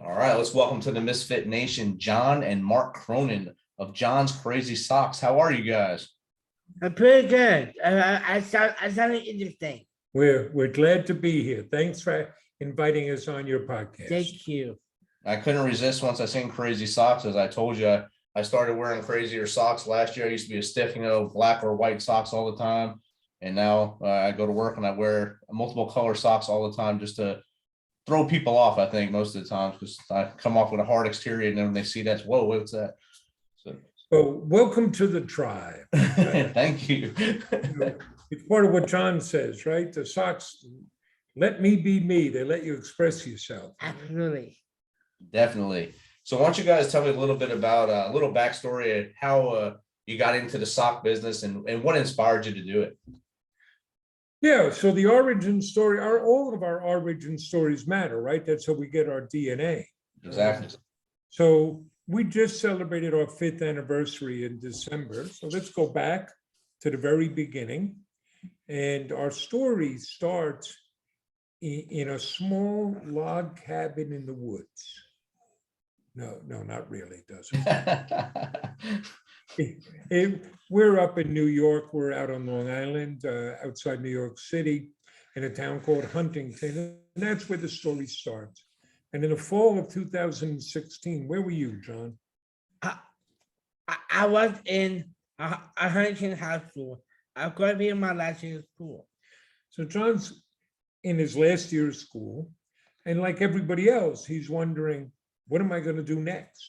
All right, let's welcome to the Misfit Nation, John and Mark Cronin of John's Crazy Socks. How are you guys? I'm pretty good. I sounded interesting. We're glad to be here. Thanks for inviting us on your podcast. Thank you. I couldn't resist once I seen Crazy Socks. As I told you, I started wearing crazier socks last year. I used to be a stiff, black or white socks all the time. And now I go to work and I wear multiple color socks all the time just to throw people off, I think, most of the times, because I come off with a hard exterior and then when they see that, whoa, what's that? So welcome to the tribe. Thank you. It's part of what John says, right? The socks, let me be me. They let you express yourself. Absolutely. Definitely. So why don't you guys tell me a little bit about a little backstory of how you got into the sock business and what inspired you to do it? Yeah, so the origin story, all of our origin stories matter, right? That's how we get our DNA. Exactly. So we just celebrated our 5th anniversary in December. So let's go back to the very beginning. And our story starts in a small log cabin in the woods. No, not really, does it? We're up in New York. We're out on Long Island, outside New York City, in a town called Huntington. And that's where the story starts. And in the fall of 2016, where were you, John? I was in a Huntington high school. I'm going to be in my last year of school. So John's in his last year of school. And like everybody else, he's wondering, what am I going to do next?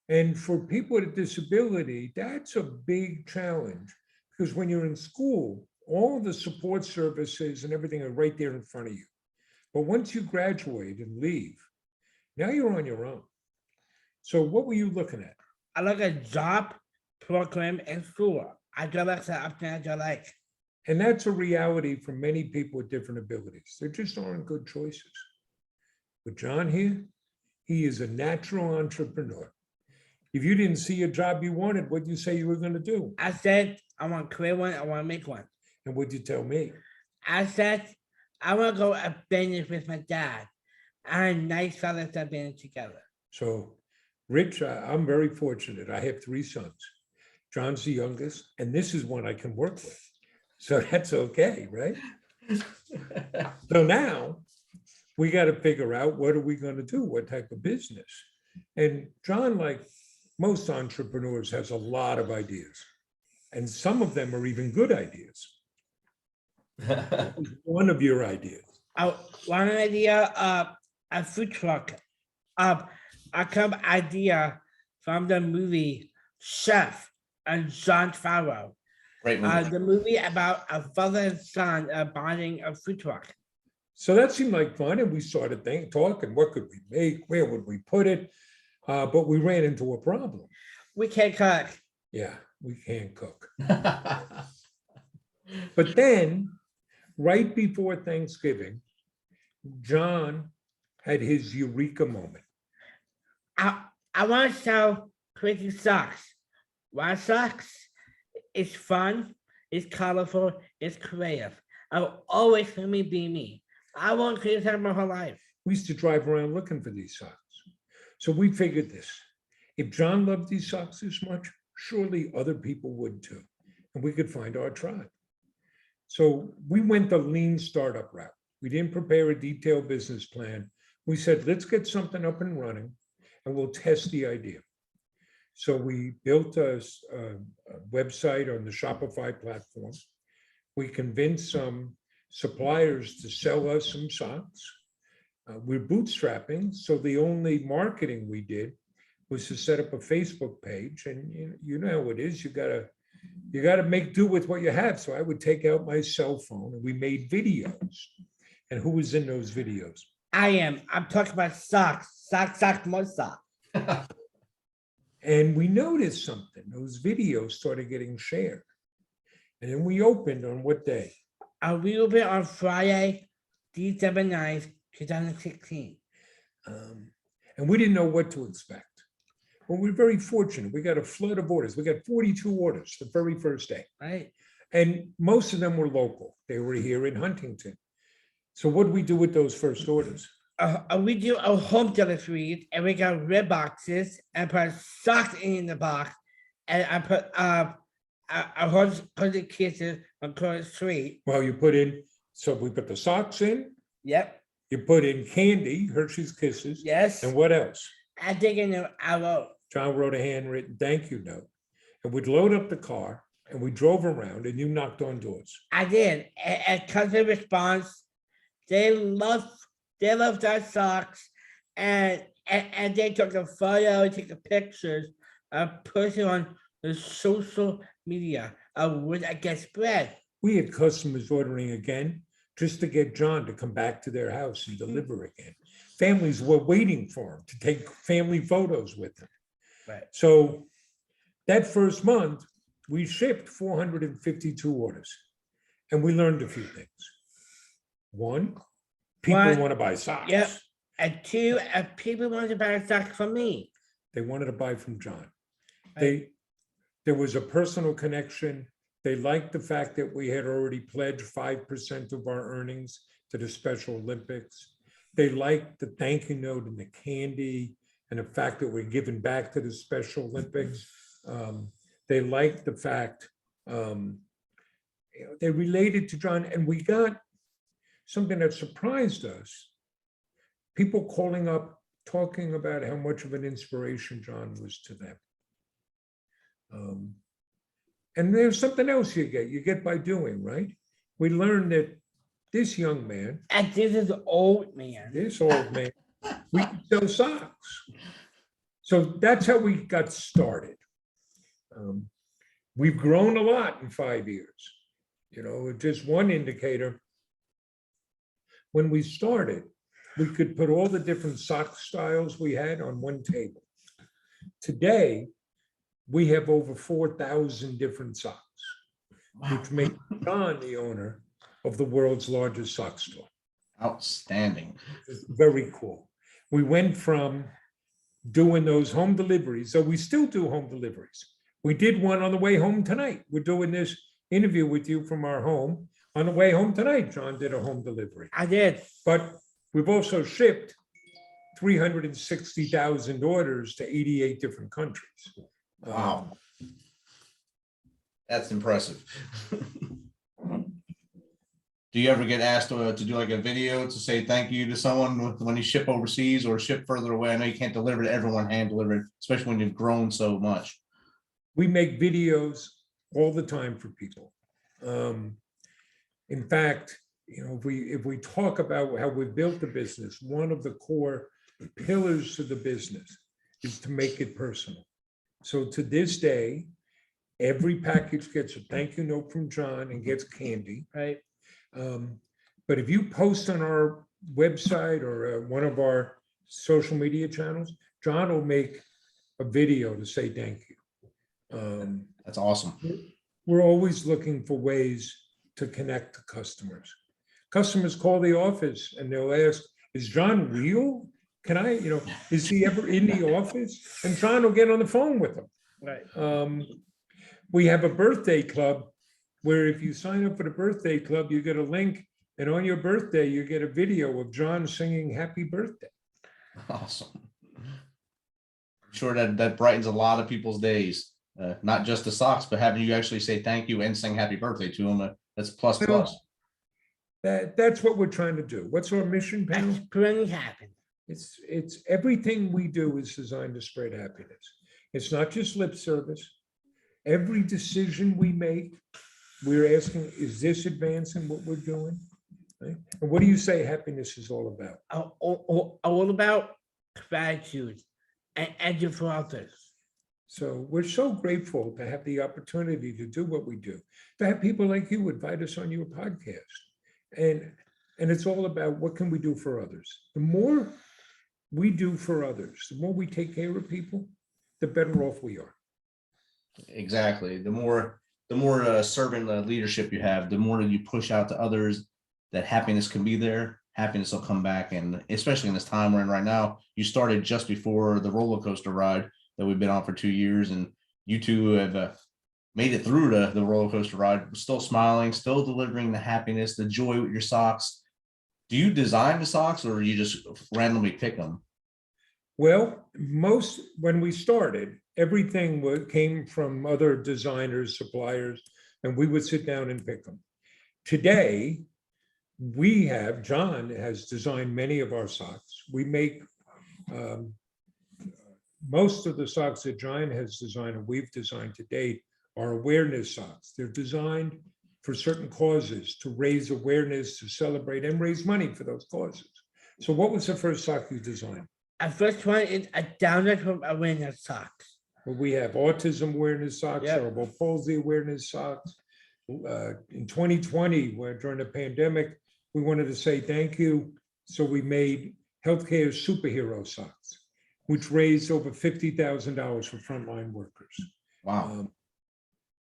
And for people with a disability, that's a big challenge, because when you're in school, all the support services and everything are right there in front of you. But once you graduate and leave, now you're on your own. So what were you looking at? I look at job, program, and school. I go back to options I like. And that's a reality for many people with different abilities. There just aren't good choices. But John here, he is a natural entrepreneur. If you didn't see a job you wanted, what'd you say you were going to do? I said, I want to create one, I want to make one. And what'd you tell me? I said, I want to go a business with my dad. And nice fellas that been together. So, Rich, I'm very fortunate. I have 3 sons. John's the youngest, and this is one I can work with. So that's okay, right? So now we got to figure out, what are we going to do? What type of business? And John, like most entrepreneurs, has a lot of ideas. And some of them are even good ideas. One of your ideas. One idea, a food truck. I come idea from the movie Chef and John Favreau. Great movie. The movie about a father and son buying a food truck. So that seemed like fun, and we started talking, what could we make? Where would we put it? But we ran into a problem. We can't cook. Yeah, we can't cook. But then, right before Thanksgiving, John had his eureka moment. I want to sell crazy socks. Why socks? It's fun, it's colorful, it's creative. I'll always let me be me. I want creative socks my whole life. We used to drive around looking for these socks. So we figured this. If John loved these socks this much, surely other people would too. And we could find our tribe. So we went the lean startup route. We didn't prepare a detailed business plan. We said, let's get something up and running and we'll test the idea. So we built a website on the Shopify platform. We convinced some suppliers to sell us some socks. We're bootstrapping, so the only marketing we did was to set up a Facebook page, and you know how it is. You gotta make do with what you have. So I would take out my cell phone, and we made videos. And who was in those videos? I am. I'm talking about socks, more socks. And we noticed something. Those videos started getting shared. And then we opened on what day? We opened on Friday, December 9th, 2016. And we didn't know what to expect. Well, we're very fortunate. We got a flood of orders. We got 42 orders the very first day. Right. And most of them were local. They were here in Huntington. So what did we do with those first orders? we do a home delivery, and we got red boxes and put socks in the box, and I put a hundred kisses across the street. Well, you put in, so we put the socks in, Yep. you put in candy, Hershey's Kisses, Yes. and what else? I think I wrote. John wrote a handwritten thank you note, and we'd load up the car, and we drove around, and you knocked on doors. I did. And customer response, they loved our socks, and they took a photo, took the pictures, put it on the social media. Would I get spread? We had customers ordering again just to get John to come back to their house and deliver again. Families were waiting for him to take family photos with him. Right. So that first month, we shipped 452 orders, and we learned a few things. One, people One, want to buy socks. Yep. And two, people wanted to buy socks from me. They wanted to buy from John. Right. There was a personal connection. They liked the fact that we had already pledged 5% of our earnings to the Special Olympics. They liked the thank you note and the candy and the fact that we're giving back to the Special Olympics. They liked the fact they related to John, and we got something that surprised us. People calling up, talking about how much of an inspiration John was to them. And there's something else you get by doing, right? We learned that this young man, And this is an old man. this old man, we could sell socks. So that's how we got started. We've grown a lot in 5 years. You know, just one indicator. When we started, we could put all the different sock styles we had on one table. Today, we have over 4,000 different socks, which makes John the owner of the world's largest sock store. Outstanding. It's very cool. We went from doing those home deliveries, so we still do home deliveries. We did one on the way home tonight. We're doing this interview with you from our home. On the way home tonight, John did a home delivery. I did. But we've also shipped 360,000 orders to 88 different countries. Wow. That's impressive. Do you ever get asked to do like a video to say thank you to someone when you ship overseas or ship further away? I know you can't deliver to everyone, hand deliver, especially when you've grown so much. We make videos all the time for people. In fact, you know, if we talk about how we built the business, one of the core pillars of the business is to make it personal. So to this day, every package gets a thank you note from John and gets candy. Right. But if you post on our website or one of our social media channels, John will make a video to say thank you. That's awesome. We're always looking for ways to connect to customers. Customers call the office and they'll ask, is John real? Can I, you know, is he ever in the office? And John will get on the phone with them. Right. We have a birthday club where if you sign up for the birthday club, you get a link, and on your birthday, you get a video of John singing happy birthday. Awesome. I'm sure that brightens a lot of people's days. Not just the socks, but having you actually say thank you and sing happy birthday to them. That's plus plus. That's what we're trying to do. What's our mission, pal? That's pretty happy. It's everything we do is designed to spread happiness. It's not just lip service. Every decision we make, we're asking, is this advancing what we're doing? Right? And what do you say happiness is all about? All about gratitude and your for others. So we're so grateful to have the opportunity to do what we do, to have people like you invite us on your podcast. And it's all about what can we do for others. The more we do for others, the more we take care of people, the better off we are. Exactly. The more servant leadership you have, the more that you push out to others that happiness can be there, happiness will come back. And especially in this time we're in right now, you started just before the roller coaster ride that we've been on for 2 years. And you two have made it through the roller coaster ride, still smiling, still delivering the happiness, the joy with your socks. Do you design the socks or you just randomly pick them? Well, when we started, everything came from other designers, suppliers, and we would sit down and pick them. Today, John has designed many of our socks. We make most of the socks that John has designed and we've designed to date are awareness socks. They're designed for certain causes to raise awareness, to celebrate and raise money for those causes. So what was the first sock you designed? Our first one is a download from awareness socks. Well, we have autism awareness socks, Yep. cerebral palsy awareness socks. In 2020, during the pandemic, we wanted to say thank you. So we made healthcare superhero socks, which raised over $50,000 for frontline workers. Wow.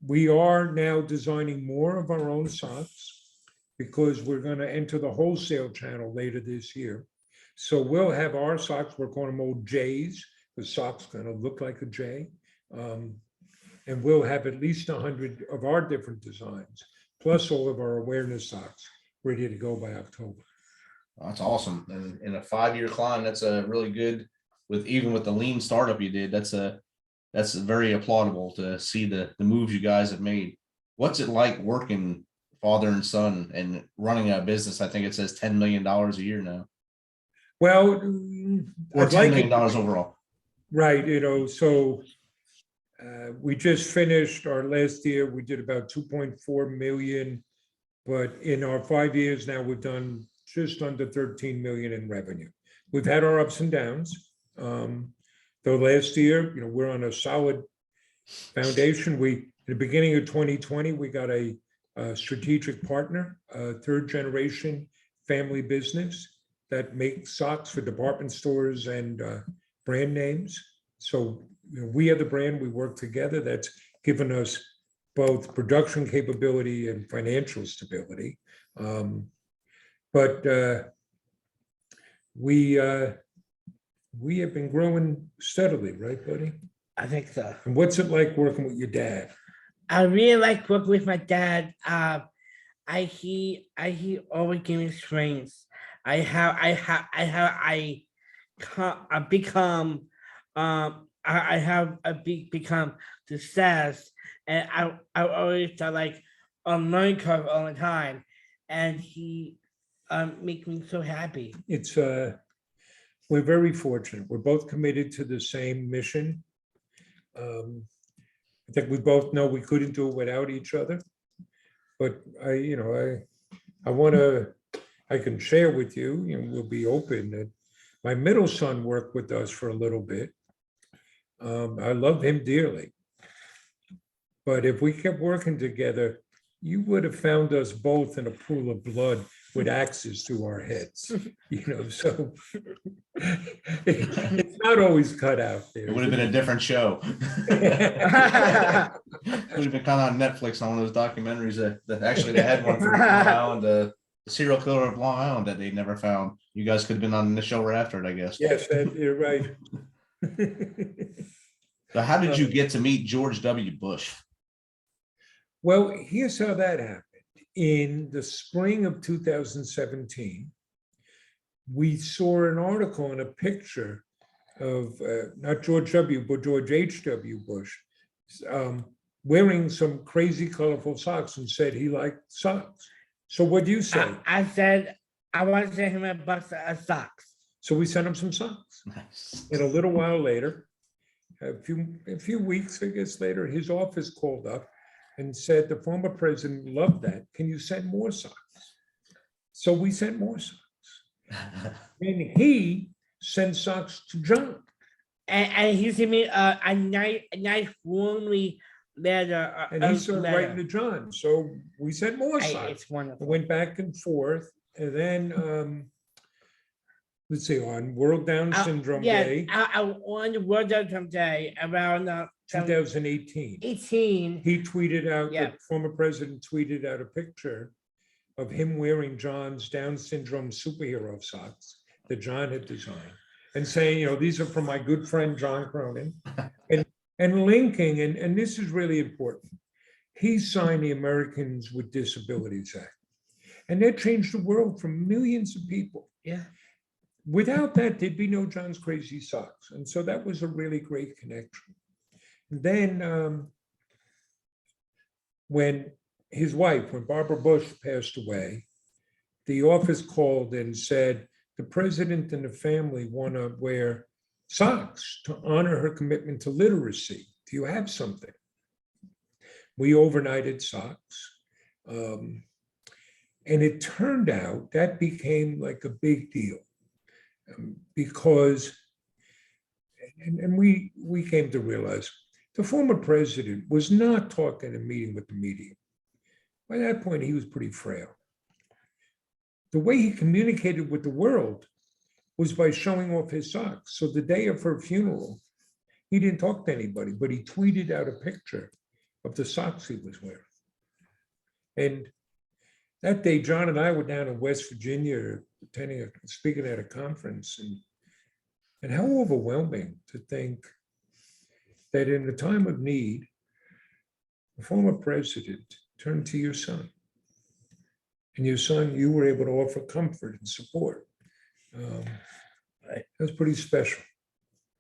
We are now designing more of our own socks because we're going to enter the wholesale channel later this year. So we'll have our socks, we're calling them old J's. The sock's going to look like a J. And we'll have at least 100 of our different designs, plus all of our awareness socks ready to go by October. That's awesome. And in a 5-year climb, that's a really good, even with the lean startup you did, that's very applaudable to see the moves you guys have made. What's it like working father and son and running a business? I think it says $10 million a year now. Well, Or $10 million overall. Right, so we just finished our last year, we did about 2.4 million, but in our 5 years now, we've done just under 13 million in revenue. We've had our ups and downs. Though last year, we're on a solid foundation. In the beginning of 2020, we got a strategic partner, a third generation family business that makes socks for department stores and brand names. So we are the brand, we work together. That's given us both production capability and financial stability. But we have been growing steadily, right, buddy? I think so. And what's it like working with your dad? I really like working with my dad. He always gave me strength. I become success, and I always felt like a learning curve all the time, and he makes me so happy. It's we're very fortunate. We're both committed to the same mission. I think we both know we couldn't do it without each other. But I can share with you, we'll be open, that my middle son worked with us for a little bit. I love him dearly. But if we kept working together, you would have found us both in a pool of blood with axes through our heads, so it's not always cut out there. It would have been a different show. It would have been kind of on Netflix on one of those documentaries that actually they had one for Long Island, the serial killer of Long Island that they never found. You guys could have been on the show right after it, I guess. Yes, you're right. So how did you get to meet George W. Bush? Well, here's how that happened. In the spring of 2017, we saw an article and a picture of not George W., but George H.W. Bush wearing some crazy colorful socks and said he liked socks. So what do you say? I said, I want to send him a box of socks. So we sent him some socks. Nice. And a little while later, a few weeks, I guess later, his office called up and said, the former president loved that. Can you send more socks? So we sent more socks. And he sent socks to John. And he sent me a nice warmly letter. And he started writing to John. So we sent more socks. It's wonderful. Went back and forth. And then, let's see, on World Down Syndrome Day. On World Down Syndrome Day around 2018. 18. He tweeted out, Yeah. the former president tweeted out a picture of him wearing John's Down syndrome superhero socks that John had designed and saying, these are from my good friend, John Cronin, and linking, and this is really important. He signed the Americans with Disabilities Act. And that changed the world for millions of people. Yeah. Without that, there'd be no John's Crazy Socks. And so that was a really great connection. Then when his wife, when Barbara Bush passed away, the office called and said, the president and the family want to wear socks to honor her commitment to literacy. Do you have something? We overnighted socks. And it turned out that became like a big deal because, and we came to realize the former president was not talking and meeting with the media. By that point, he was pretty frail. The way he communicated with the world was by showing off his socks. So the day of her funeral, he didn't talk to anybody, but he tweeted out a picture of the socks he was wearing. And that day, John and I were down in West Virginia speaking at a conference, and how overwhelming to think that in a time of need, the former president turned to your son. And your son, you were able to offer comfort and support. That was pretty special.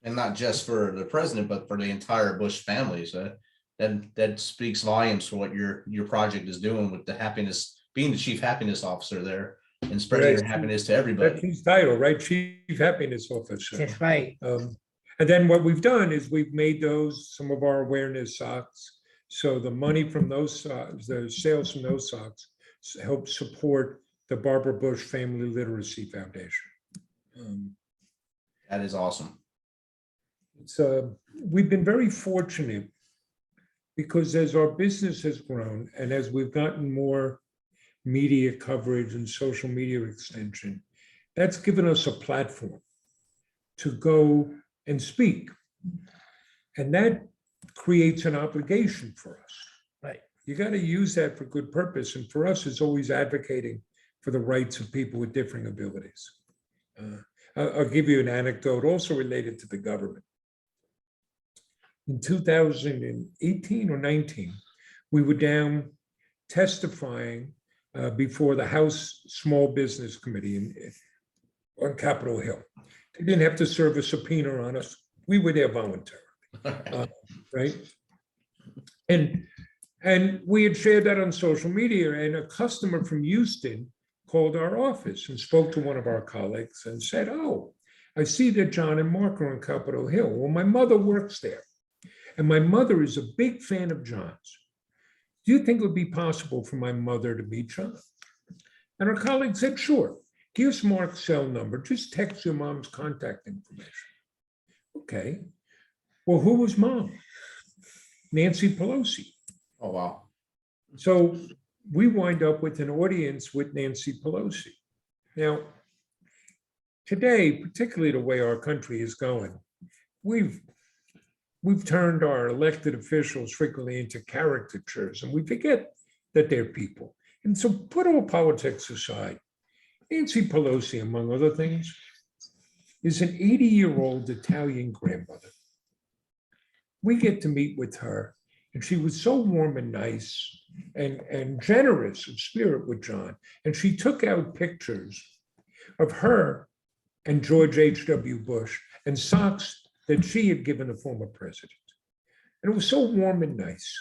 And not just for the president, but for the entire Bush family. So that speaks volumes for what your project is doing with the happiness, being the chief happiness officer there and spreading your happiness to everybody. That's his title, right? Chief Happiness Officer. That's right. And then what we've done is we've made those some of our awareness socks. So the money from those socks, the sales from those socks, help support the Barbara Bush Family Literacy Foundation. That is awesome. We've been very fortunate because as our business has grown and as we've gotten more media coverage and social media extension, that's given us a platform to go and speak. And that creates an obligation for us. Right. You got to use that for good purpose. And for us, it's always advocating for the rights of people with differing abilities. I'll give you an anecdote also related to the government. In 2018 or 19, we were down testifying before the House Small Business Committee on Capitol Hill. They didn't have to serve a subpoena on us. We were there voluntarily, right? And we had shared that on social media, and a customer from Houston called our office and spoke to one of our colleagues and said, oh, I see that John and Mark are on Capitol Hill. Well, my mother works there, and my mother is a big fan of John's. Do you think it would be possible for my mother to meet John? And our colleague said, sure. Here's Mark's cell number. Just text your mom's contact information. Okay. Well, who was mom? Nancy Pelosi. Oh, wow. So we wind up with an audience with Nancy Pelosi. Now, today, particularly the way our country is going, we've turned our elected officials frequently into caricatures, and we forget that they're people. And so put all politics aside. Nancy Pelosi, among other things, is an 80-year-old Italian grandmother. We get to meet with her, and she was so warm and nice and generous of spirit with John. And she took out pictures of her and George H.W. Bush and socks that she had given the former president. And it was so warm and nice.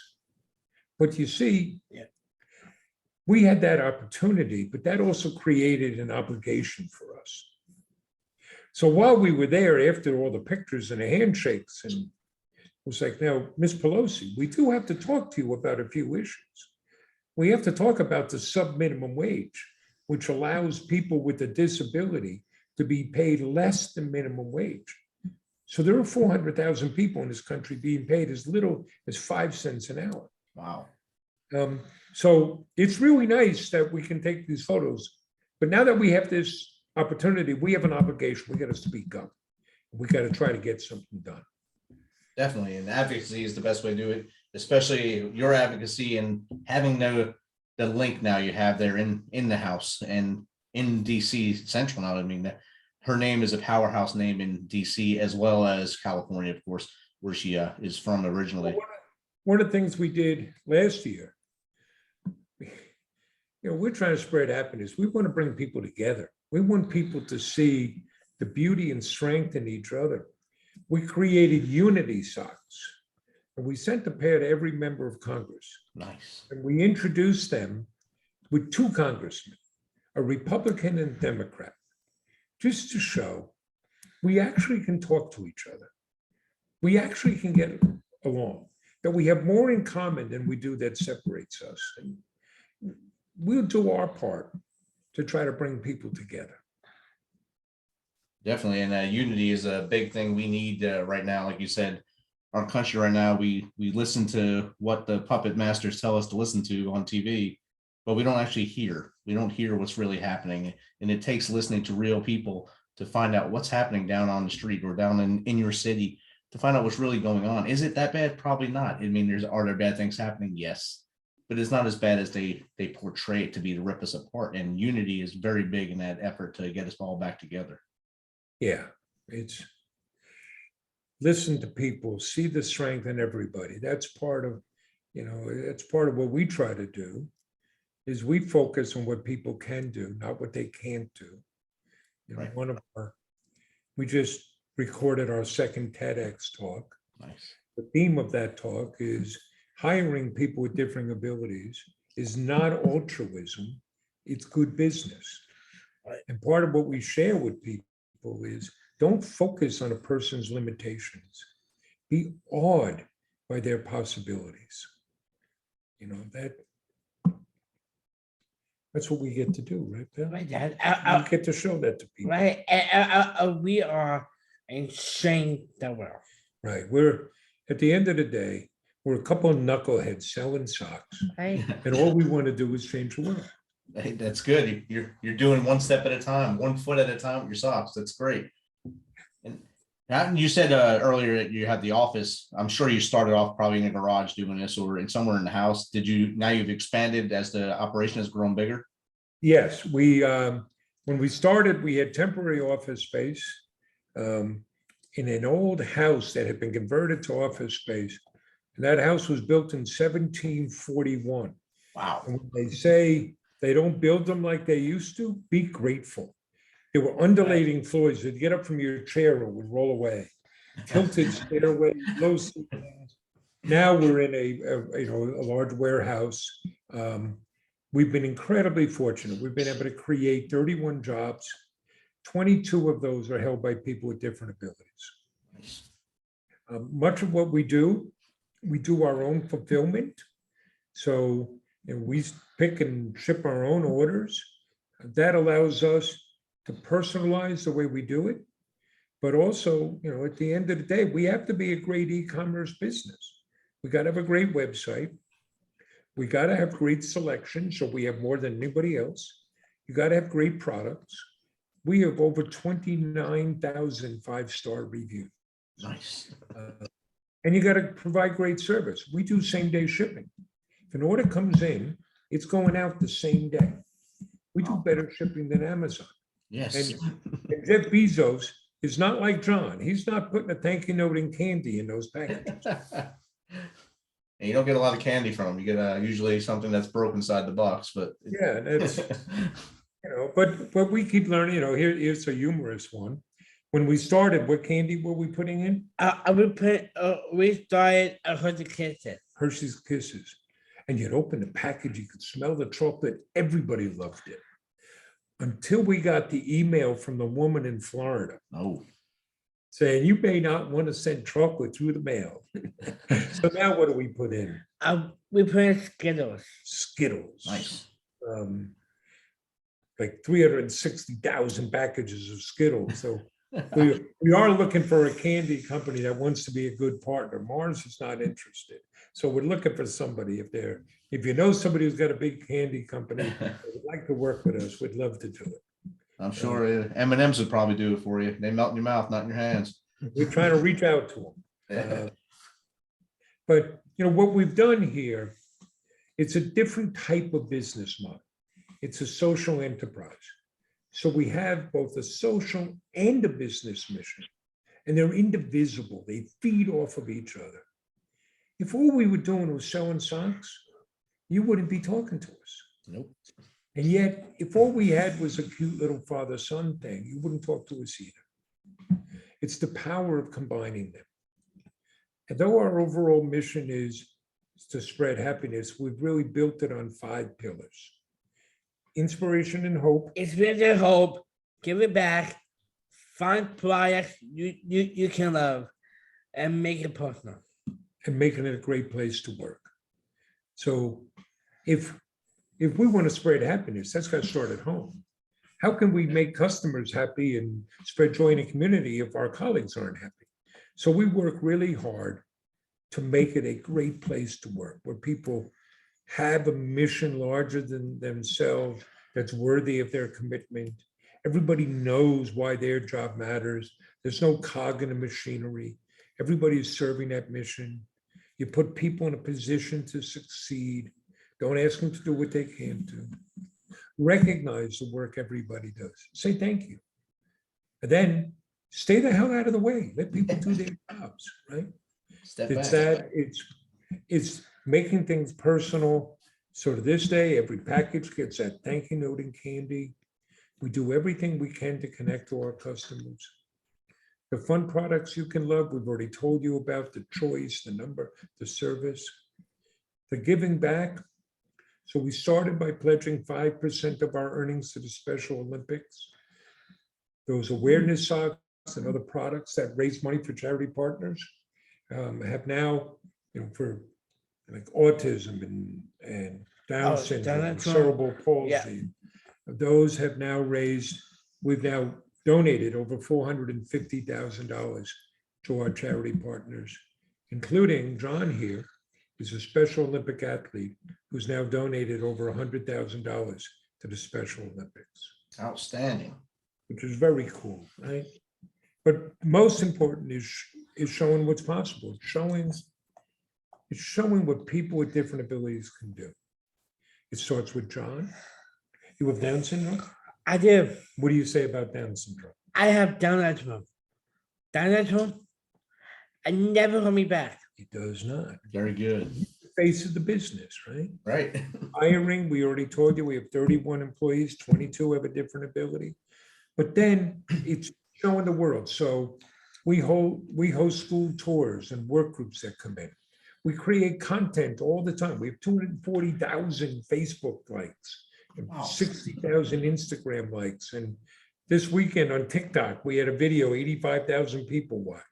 But you see, we had that opportunity, but that also created an obligation for us. So while we were there, after all the pictures and the handshakes, and it was like, now, Ms. Pelosi, we do have to talk to you about a few issues. We have to talk about the sub-minimum wage, which allows people with a disability to be paid less than minimum wage. So there are 400,000 people in this country being paid as little as 5 cents an hour. Wow. So it's really nice that we can take these photos. But now that we have this opportunity, we have an obligation. We got to speak up. We got to try to get something done. Definitely. And advocacy is the best way to do it, especially your advocacy and having the link now you have there in the House and in DC Central now. I mean, her name is a powerhouse name in DC as well as California, of course, where she is from originally. One of the things we did last year, we're trying to spread happiness. We want to bring people together. We want people to see the beauty and strength in each other. We created unity socks, and we sent a pair to every member of Congress. Nice. And we introduced them with two congressmen, a Republican and Democrat, just to show we actually can talk to each other. We actually can get along, that we have more in common than we do that separates us. And we'll do our part to try to bring people together. Definitely, and unity is a big thing we need right now. Like you said, our country right now, we listen to what the puppet masters tell us to listen to on TV, but we don't actually hear. We don't hear what's really happening, and it takes listening to real people to find out what's happening down on the street or down in your city, to find out what's really going on. Is it that bad? Probably not. I mean, are there bad things happening? Yes, but it's not as bad as they portray it to be, to rip us apart. And unity is very big in that effort to get us all back together. Yeah, it's listen to people, see the strength in everybody. That's part of, it's part of what we try to do, is we focus on what people can do, not what they can't do. Right. We just recorded our second TEDx talk. Nice. The theme of that talk is hiring people with differing abilities is not altruism, it's good business. Right. And part of what we share with people is don't focus on a person's limitations. Be awed by their possibilities. That's what we get to do, right, Bill? Right, Dad. We get to show that to people. Right. We are insane the world. Right. We're at the end of the day, we're a couple of knuckleheads selling socks, Right. and all we want to do is change the world. Hey, that's good. You're doing one step at a time, 1 foot at a time with your socks. That's great. And you said earlier that you had the office. I'm sure you started off probably in a garage doing this, or in somewhere in the house. Now you've expanded as the operation has grown bigger? Yes, when we started, we had temporary office space in an old house that had been converted to office space. And that house was built in 1741. Wow. And when they say they don't build them like they used to, be grateful. There were undulating floors. You'd get up from your chair, it would roll away. Tilted stairway, low ceilings. Now we're in a large warehouse. We've been incredibly fortunate. We've been able to create 31 jobs. 22 of those are held by people with different abilities. Much of what we do our own fulfillment. So we pick and ship our own orders. That allows us to personalize the way we do it. But also, at the end of the day, we have to be a great e-commerce business. We got to have a great website. We got to have great selection, so we have more than anybody else. You got to have great products. We have over 29,000 five-star reviews. Nice. And you got to provide great service. We do same-day shipping. If an order comes in, it's going out the same day. We do better shipping than Amazon. Yes. And Jeff Bezos is not like John. He's not putting a thank you note and candy in those packages. And you don't get a lot of candy from them. You get usually something that's broke inside the box, but Yeah, that's but we keep learning. Here's a humorous one. When we started, what candy were we putting in? We started 100 Kisses. Hershey's Kisses. And you'd open the package, you could smell the chocolate. Everybody loved it. Until we got the email from the woman in Florida. Oh. Saying you may not want to send chocolate through the mail. So now what do we put in? We put in Skittles. Skittles. Nice. Like 360,000 packages of Skittles. So we are looking for a candy company that wants to be a good partner. Mars is not interested. So we're looking for somebody, if you know somebody who's got a big candy company that would like to work with us, we'd love to do it. I'm sure M&Ms would probably do it for you. They melt in your mouth, not in your hands. We're trying to reach out to them. But what we've done here, it's a different type of business model. It's a social enterprise. So we have both a social and a business mission, and they're indivisible. They feed off of each other. If all we were doing was selling socks, you wouldn't be talking to us. Nope. And yet, if all we had was a cute little father-son thing, you wouldn't talk to us either. It's the power of combining them. And though our overall mission is to spread happiness, we've really built it on 5 pillars. Inspiration and hope. It's with your hope, give it back, find products you can love, and make it personal. And making it a great place to work. So if we want to spread happiness, that's got to start at home. How can we make customers happy and spread joy in a community if our colleagues aren't happy? So we work really hard to make it a great place to work, where people have a mission larger than themselves that's worthy of their commitment. Everybody knows why their job matters. There's no cog in the machinery. Everybody is serving that mission. You put people in a position to succeed. Don't ask them to do what they can't do. Recognize the work everybody does. Say thank you. And then stay the hell out of the way. Let people do their jobs, right? It's that, it's making things personal. So to this day, every package gets that thank you note and candy. We do everything we can to connect to our customers. The fun products you can love, we've already told you about the choice, the number, the service, the giving back. So we started by pledging 5% of our earnings to the Special Olympics. Those awareness socks and other products that raise money for charity partners have now, for like autism and Down syndrome, and cerebral palsy. Those have now raised, we've now donated over $450,000 to our charity partners, including John here, who's a Special Olympic athlete, who's now donated over $100,000 to the Special Olympics. Outstanding. Which is very cool, right? But most important is showing what's possible. It's showing what people with different abilities can do. It starts with John. You have Down syndrome? I do. What do you say about Down syndrome? I have Down syndrome. Down syndrome, I never hold me back. It does not. Very good. Face of the business, right? Right. Hiring, we already told you, we have 31 employees, 22 have a different ability. But then it's showing the world. So we host school tours and work groups that come in. We create content all the time. We have 240,000 Facebook likes, and 60,000 Instagram likes. And this weekend on TikTok, we had a video 85,000 people watch.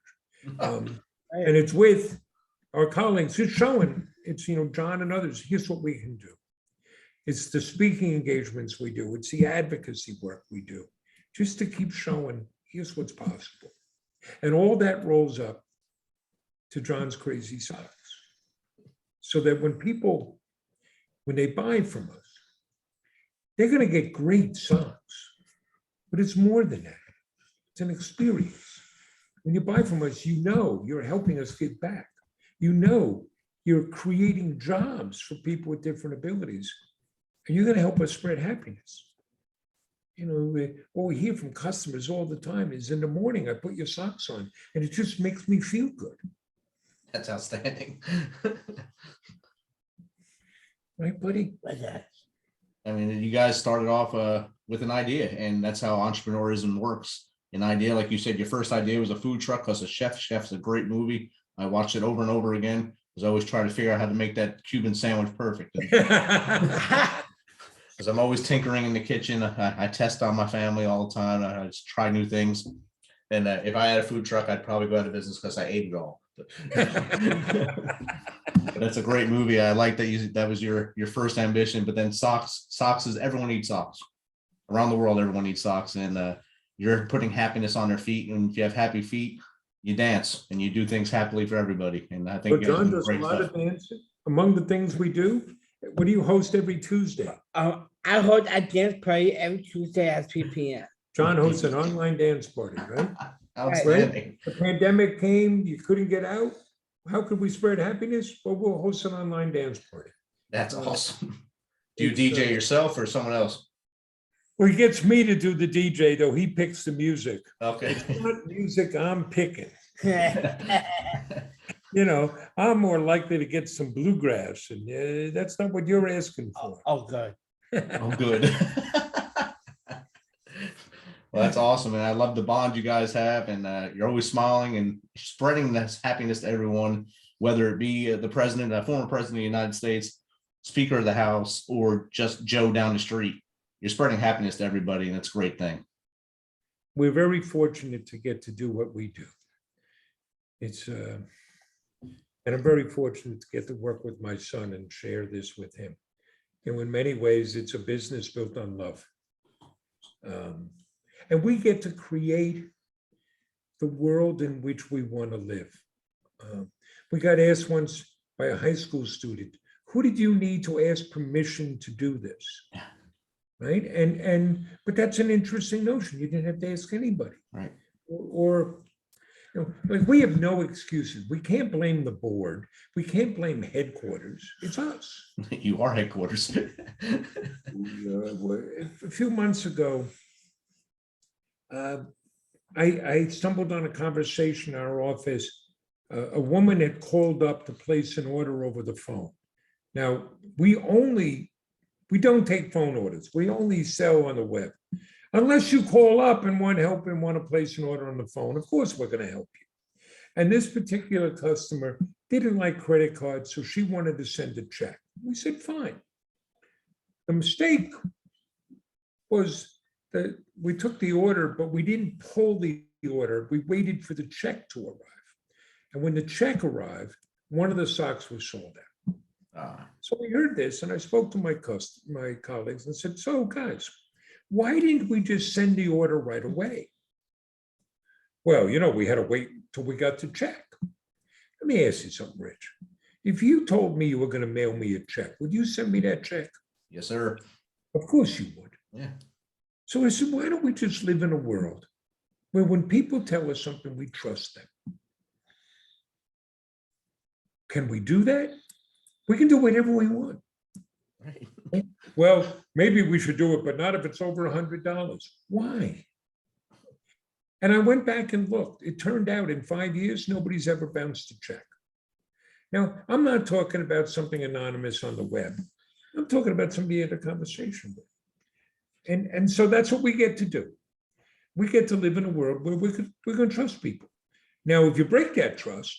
And it's with our colleagues. It's showing, it's, John and others, here's what we can do. It's the speaking engagements we do. It's the advocacy work we do, just to keep showing, here's what's possible. And all that rolls up to John's Crazy Socks. So that when they buy from us, they're going to get great socks. But it's more than that. It's an experience. When you buy from us, you're helping us give back. You're creating jobs for people with different abilities. And you're going to help us spread happiness. What we hear from customers all the time is, in the morning, I put your socks on, and it just makes me feel good. That's outstanding. Right, buddy? Like that. I mean, you guys started off with an idea, and that's how entrepreneurism works. An idea, like you said, your first idea was a food truck because of Chef. Chef's a great movie. I watched it over and over again because I always try to figure out how to make that Cuban sandwich perfect. Because I'm always tinkering in the kitchen. I test on my family all the time. I just try new things. And if I had a food truck, I'd probably go out of business because I ate it all. But that's a great movie. I like that that was your first ambition. But then socks is, everyone needs socks. Around the world, everyone needs socks. And you're putting happiness on their feet. And if you have happy feet, you dance and you do things happily for everybody. And I think John does a lot of dancing. Among the things we do, what do you host every Tuesday? I hold a dance party every Tuesday at 3 p.m. John hosts an online dance party, right? Outstanding. The pandemic came, you couldn't get out. How could we spread happiness? Well, we'll host an online dance party. That's awesome. Do you DJ yourself or someone else? Well, he gets me to do the DJ, though. He picks the music. Okay. It's not music I'm picking. I'm more likely to get some bluegrass, and that's not what you're asking for. Oh, good. Oh, good. Well, that's awesome, and I love the bond you guys have, and you're always smiling and spreading this happiness to everyone, whether it be the president, the former president of the United States, Speaker of the House, or just Joe down the street. You're spreading happiness to everybody, and it's a great thing. We're very fortunate to get to do what we do. It's and I'm very fortunate to get to work with my son and share this with him. You know, in many ways, it's a business built on love. And we get to create the world in which we want to live. We got asked once by a high school student, who did you need to ask permission to do this? Right? But that's an interesting notion. You didn't have to ask anybody. Right. Or you know, like we have no excuses. We can't blame the board. We can't blame headquarters. It's us. You are headquarters. A few months ago, I stumbled on a conversation in our office. A woman had called up to place an order over the phone. Now, we don't take phone orders. We only sell on the web. Unless you call up and want help and want to place an order on the phone, of course, we're going to help you. And this particular customer didn't like credit cards, so she wanted to send a check. We said, fine. The mistake was that we took the order, but we didn't pull the order. We waited for the check to arrive. And when the check arrived, one of the socks was sold out. So we heard this, and I spoke to my colleagues and said, so guys, why didn't we just send the order right away? Well, you know, we had to wait till we got the check. Let me ask you something, Rich. If you told me you were going to mail me a check, would you send me that check? Yes, sir. Of course you would. Yeah. So I said, why don't we just live in a world where when people tell us something, we trust them? Can we do that? We can do whatever we want. Right. Well, maybe we should do it, but not if it's over $100. Why? And I went back and looked. It turned out in 5 years, nobody's ever bounced a check. Now, I'm not talking about something anonymous on the web. I'm talking about somebody you had a conversation with. And so that's what we get to do. We get to live in a world where we're going to trust people. Now, if you break that trust,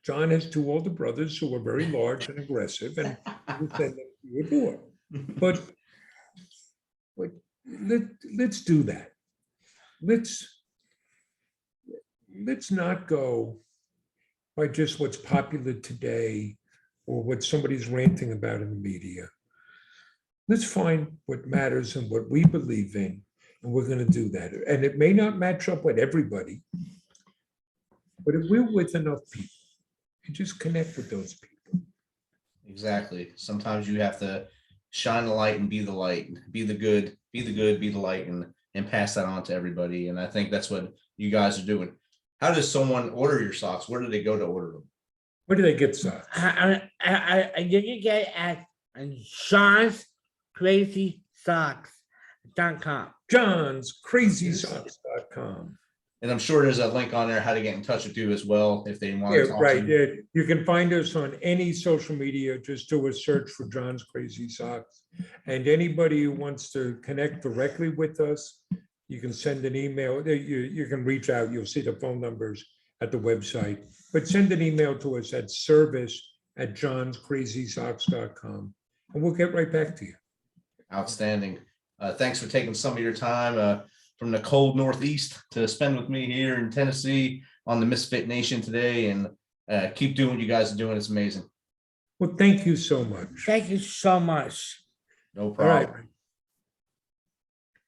John has two older brothers who are very large and aggressive, and we send them to your door. But let's do that. Let's not go by just what's popular today or what somebody's ranting about in the media. Let's find what matters and what we believe in, and we're going to do that. And it may not match up with everybody, but if we're with enough people, you just connect with those people. Exactly. Sometimes you have to shine the light and be the light, be the good, be the light, and pass that on to everybody. And I think that's what you guys are doing. How does someone order your socks? Where do they go to order them? Where do they get socks? I didn't get at John'sCrazySocks.com. John'sCrazySocks.com. And I'm sure there's a link on there how to get in touch with you as well if they want to talk Right. to you. Yeah. You can find us on any social media. Just do a search for John's Crazy Socks. And anybody who wants to connect directly with us, you can send an email. You can reach out. You'll see the phone numbers at the website. But send an email to us at service@johnscrazysocks.com, and we'll get right back to you. Outstanding. Thanks for taking some of your time from the cold Northeast to spend with me here in Tennessee on the Misfit Nation today, and keep doing what you guys are doing. It's amazing. Well, thank you so much. Thank you so much. No All problem. right.